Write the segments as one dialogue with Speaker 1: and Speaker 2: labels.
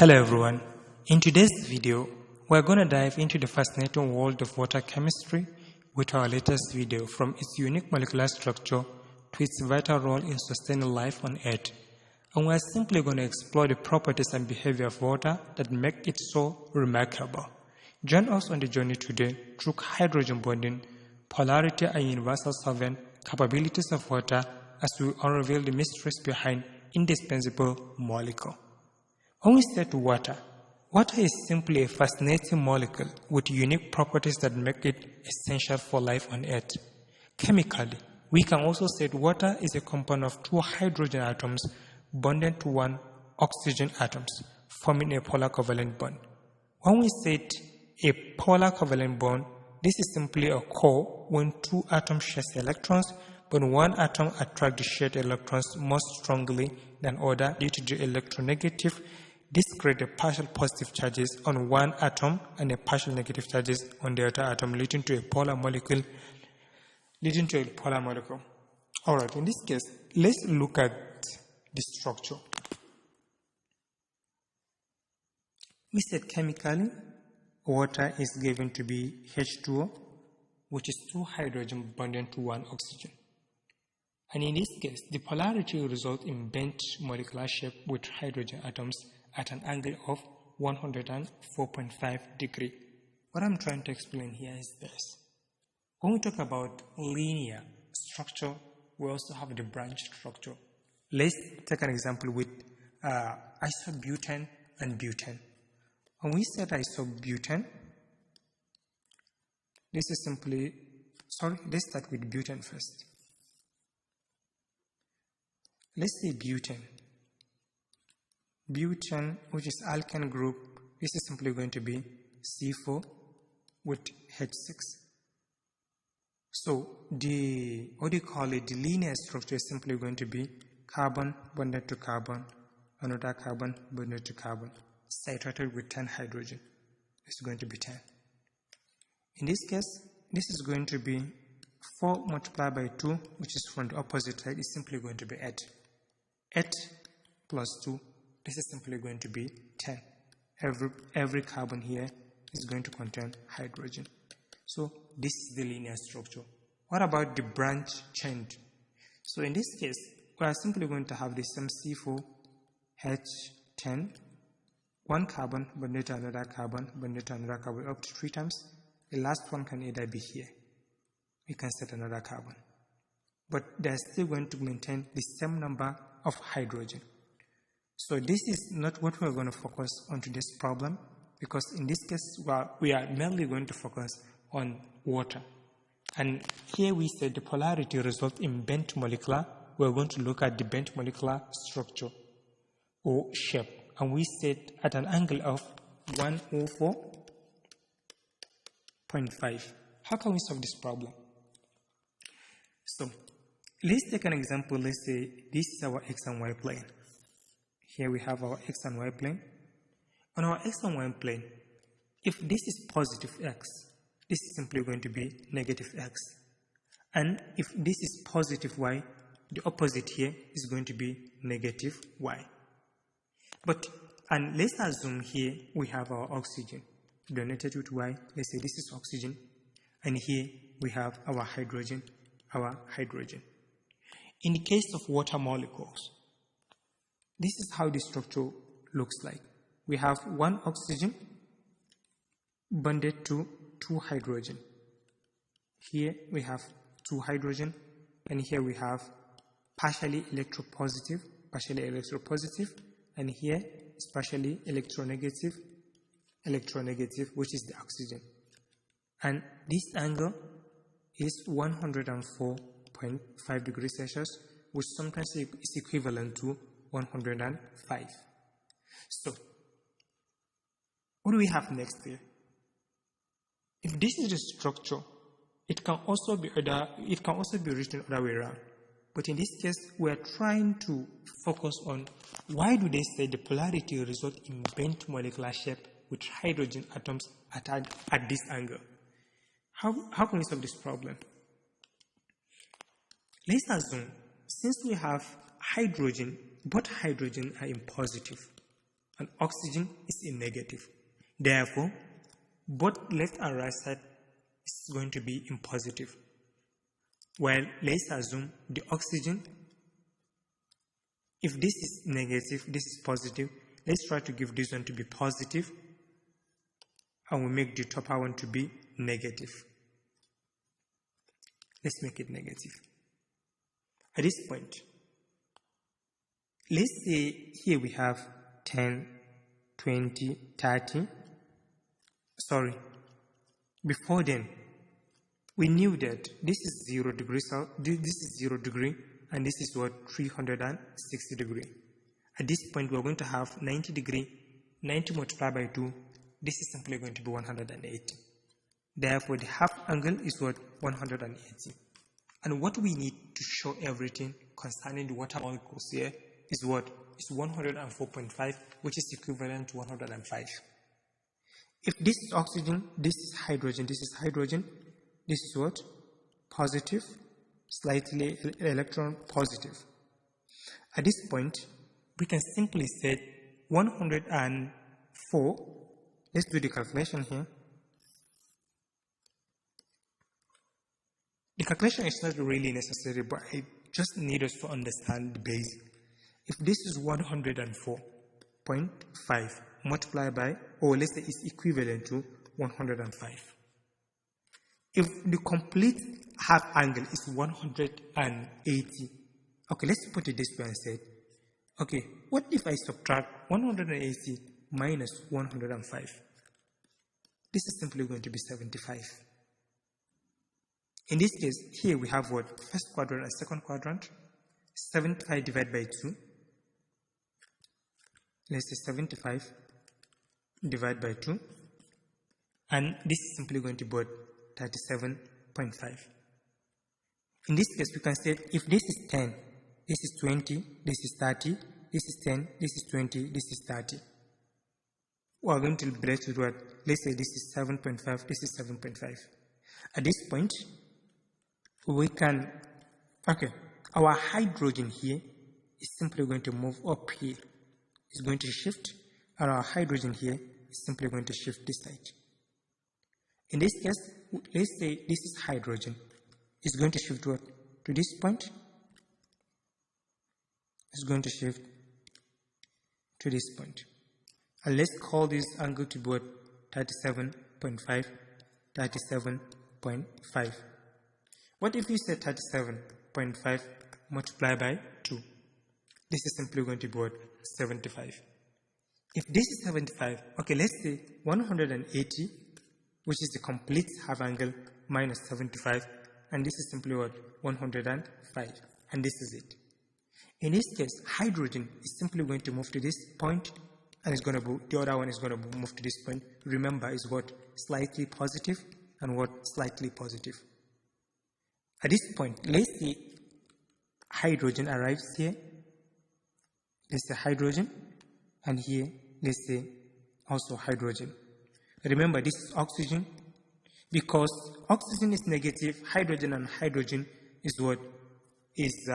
Speaker 1: Hello everyone. In today's video, we're going to dive into the fascinating world of water chemistry with our latest video from its unique molecular structure to its vital role in sustaining life on Earth. And we're simply going to explore the properties and behavior of water that make it so remarkable. Join us on the journey today through hydrogen bonding, polarity and universal solvent capabilities of water as we unravel the mysteries behind indispensable molecule. When we say to water is simply a fascinating molecule with unique properties that make it essential for life on Earth. Chemically, we can also say that water is a compound of two hydrogen atoms bonded to one oxygen atoms, forming a polar covalent bond. When we say a polar covalent bond, this is simply a core when two atoms share electrons, but one atom attracts the shared electrons more strongly than other due to the electronegative. This creates a partial positive charges on one atom and a partial negative charges on the other atom, leading to a polar molecule. Alright, in this case, let's look at the structure. We said chemically, water is given to be H2O, which is two hydrogen bonded to one oxygen. And in this case, the polarity will result in bent molecular shape with hydrogen atoms at an angle of 104.5 degrees. What I'm trying to explain here is this. When we talk about linear structure, we also have the branch structure. Let's take an example with isobutane and butane. When we said isobutane, let's start with butane first. Let's say butane. Butane, which is alkane group, this is simply going to be C4 with H6. So the linear structure is simply going to be carbon bonded to carbon, another carbon bonded to carbon, saturated with 10 hydrogen. This is going to be 10. In this case, this is going to be 4 multiplied by 2, which is from the opposite side, is simply going to be 8. 8 plus 2, this is simply going to be 10. Every carbon here is going to contain hydrogen. So this is the linear structure. What about the branch chain? So in this case, we are simply going to have the same C4H10, one carbon bonded to another carbon bonded to another carbon up to 3 times. The last one can either be here. We can set another carbon. But they are still going to maintain the same number of hydrogen. So this is not what we're going to focus on to this problem, because in this case we are mainly going to focus on water. And here we said the polarity results in bent molecular. We're going to look at the bent molecular structure or shape. And we said at an angle of 104.5. How can we solve this problem? So let's take an example. Let's say this is our x and y plane. Here we have our x and y plane. On our x and y plane, if this is positive x, this is simply going to be negative x. And if this is positive y, the opposite here is going to be negative y. And let's assume here we have our oxygen donated with y. Let's say this is oxygen. And here we have our hydrogen. In the case of water molecules, this is how the structure looks like. We have one oxygen bonded to 2 hydrogen. Here we have 2 hydrogen, and here we have partially electropositive, and here is partially electronegative, which is the oxygen. And this angle is 104.5 degrees Celsius, which sometimes is equivalent to 105. So, what do we have next here? If this is the structure, it can also be written the other way around. But in this case, we are trying to focus on why do they say the polarity result in bent molecular shape with hydrogen atoms at this angle? How can we solve this problem? Let's assume, since we have hydrogen, both hydrogen are in positive. and oxygen is in negative. Therefore, both left and right side is going to be in positive. Well, let's assume the oxygen, if this is negative, this is positive, let's try to give this one to be positive, and we make the upper one to be negative. Let's make it negative. At this point, let's say here we have 10, 20, 30. Sorry, before then, we knew that this is 0 degrees, this is 0 degree, and this is what, 360 degree. At this point, we're going to have 90 degree, 90 multiplied by 2, this is simply going to be 180. Therefore, the half angle is what, 180. And what we need to show everything concerning the water molecules here is what? Is 104.5, which is equivalent to 105. If this is oxygen, this is hydrogen, this is hydrogen, this is what? Positive, slightly electron positive. At this point, we can simply say 104. Let's do the calculation here. The calculation is not really necessary, but I just need us to understand the base. If this is 104.5 multiplied by, or let's say it's equivalent to 105. If the complete half angle is 180, okay, let's put it this way and say, okay, what if I subtract 180 minus 105? This is simply going to be 75. In this case, here we have what? First quadrant and second quadrant. 75 divided by 2. Let's say 75 divided by 2. And this is simply going to be 37.5. In this case, we can say if this is 10, this is 20, this is 30, this is 10, this is 20, this is 30. We are going to be left with what? Let's say this is 7.5, this is 7.5. At this point, we can, okay, our hydrogen here is simply going to move up here. It's going to shift, and our hydrogen here is simply going to shift this side. In this case, let's say this is hydrogen. It's going to shift what? To this point. It's going to shift to this point. And let's call this angle to be what? 37.5, 37.5. What if we say 37.5 multiplied by 2? This is simply going to be what? 75. If this is 75, okay, let's say 180, which is the complete half angle, minus 75, and this is simply what? 105, and this is it. In this case, hydrogen is simply going to move to this point, and it's going to the other one is going to move to this point. Remember, is what? Slightly positive, and what? Slightly positive. At this point, let's see hydrogen arrives here. Let's say hydrogen, and here, let's say also hydrogen. Remember, this is oxygen. Because oxygen is negative, hydrogen and hydrogen is what? Is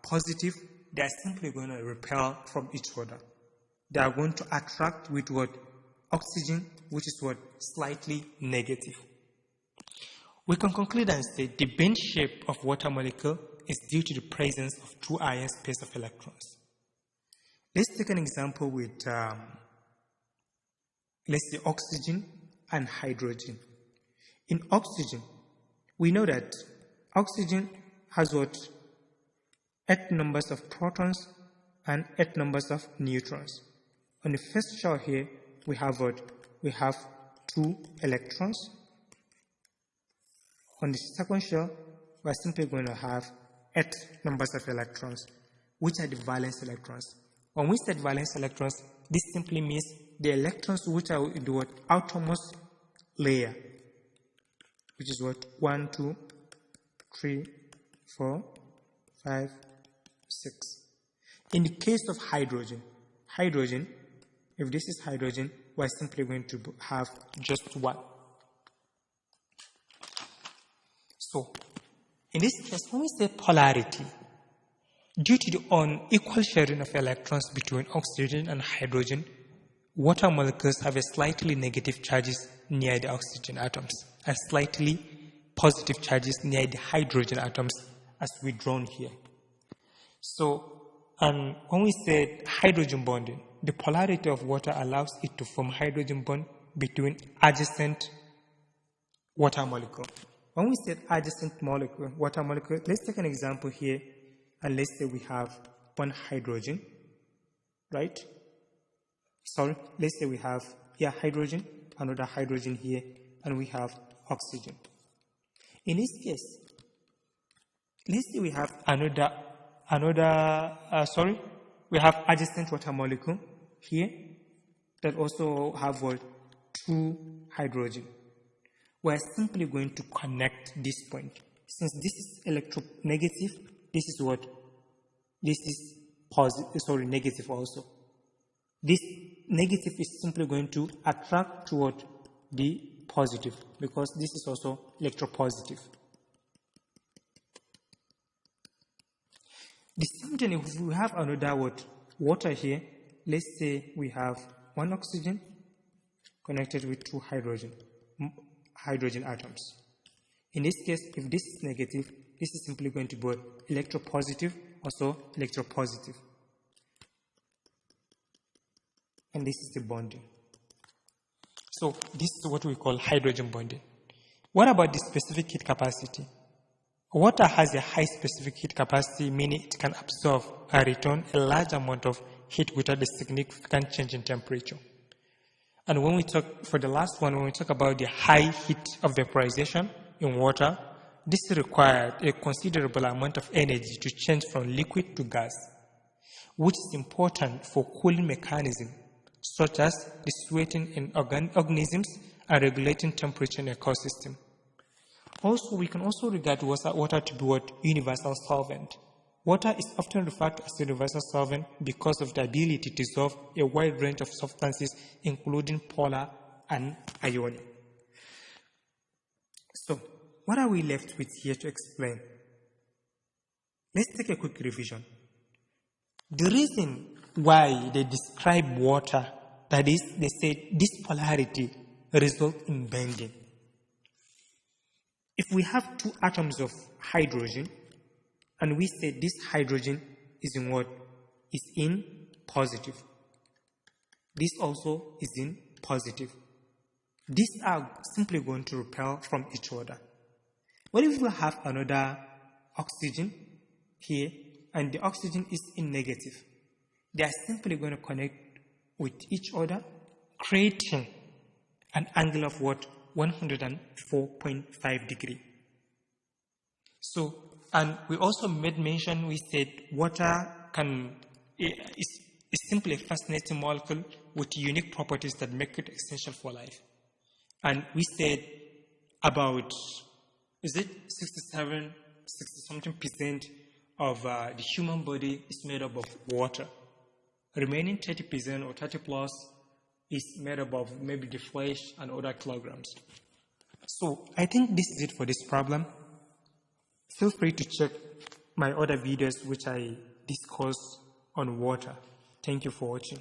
Speaker 1: positive. They are simply going to repel from each other. They are going to attract with what? Oxygen, which is what? Slightly negative. We can conclude and say the bent shape of water molecule is due to the presence of two ion pairs of electrons. Let's take an example with, let's say, oxygen and hydrogen. In oxygen, we know that oxygen has what? 8 numbers of protons and 8 numbers of neutrons. On the first shell here, we have what? We have 2 electrons. On the second shell, we are simply going to have 8 numbers of electrons, which are the valence electrons. When we said valence electrons, this simply means the electrons which are in the what? Outermost layer, which is what? 1, 2, 3, 4, 5, 6. In the case of hydrogen, if this is hydrogen, we are simply going to have just 1. So, in this case, when we say polarity, Due to the unequal sharing of electrons between oxygen and hydrogen, water molecules have a slightly negative charges near the oxygen atoms and slightly positive charges near the hydrogen atoms as we drawn here. So, and when we say hydrogen bonding, the polarity of water allows it to form hydrogen bond between adjacent water molecule. When we say adjacent molecule, water molecule, let's take an example here, and let's say we have one hydrogen, right? Sorry, let's say we have hydrogen, another hydrogen here, and we have oxygen. In this case, let's say we have we have adjacent water molecule here that also have what? 2 hydrogen. We're simply going to connect this point. Since this is electronegative, this is what? This is positive, negative also. This negative is simply going to attract toward the positive because this is also electropositive. The same thing if we have another water here, let's say we have one oxygen connected with 2 hydrogen atoms. In this case, if this is negative, this is simply going to be electropositive, also electropositive. And this is the bonding. So this is what we call hydrogen bonding. What about the specific heat capacity? Water has a high specific heat capacity, meaning it can absorb and return a large amount of heat without a significant change in temperature. And when we talk, for the last one, when we talk about the high heat of vaporization in water, this required a considerable amount of energy to change from liquid to gas, which is important for cooling mechanisms such as the sweating in organisms and regulating temperature in ecosystem. Also, we can also regard water to be universal solvent. Water is often referred to as a universal solvent because of the ability to dissolve a wide range of substances, including polar and ionic. So, what are we left with here to explain? Let's take a quick revision. The reason why they describe water, that is, they say this polarity results in bending. If we have 2 atoms of hydrogen, and we say this hydrogen is in what? Is in positive. This also is in positive. These are simply going to repel from each other. What if we have another oxygen here, and the oxygen is in negative? They are simply going to connect with each other, creating an angle of what? 104.5 degrees. So, and we also made mention, we said water is simply a fascinating molecule with unique properties that make it essential for life. And we said about, 60-something% of the human body is made up of water. Remaining 30% or 30 plus is made up of maybe the flesh and other kilograms. So I think this is it for this problem. Feel free to check my other videos which I discuss on water. Thank you for watching.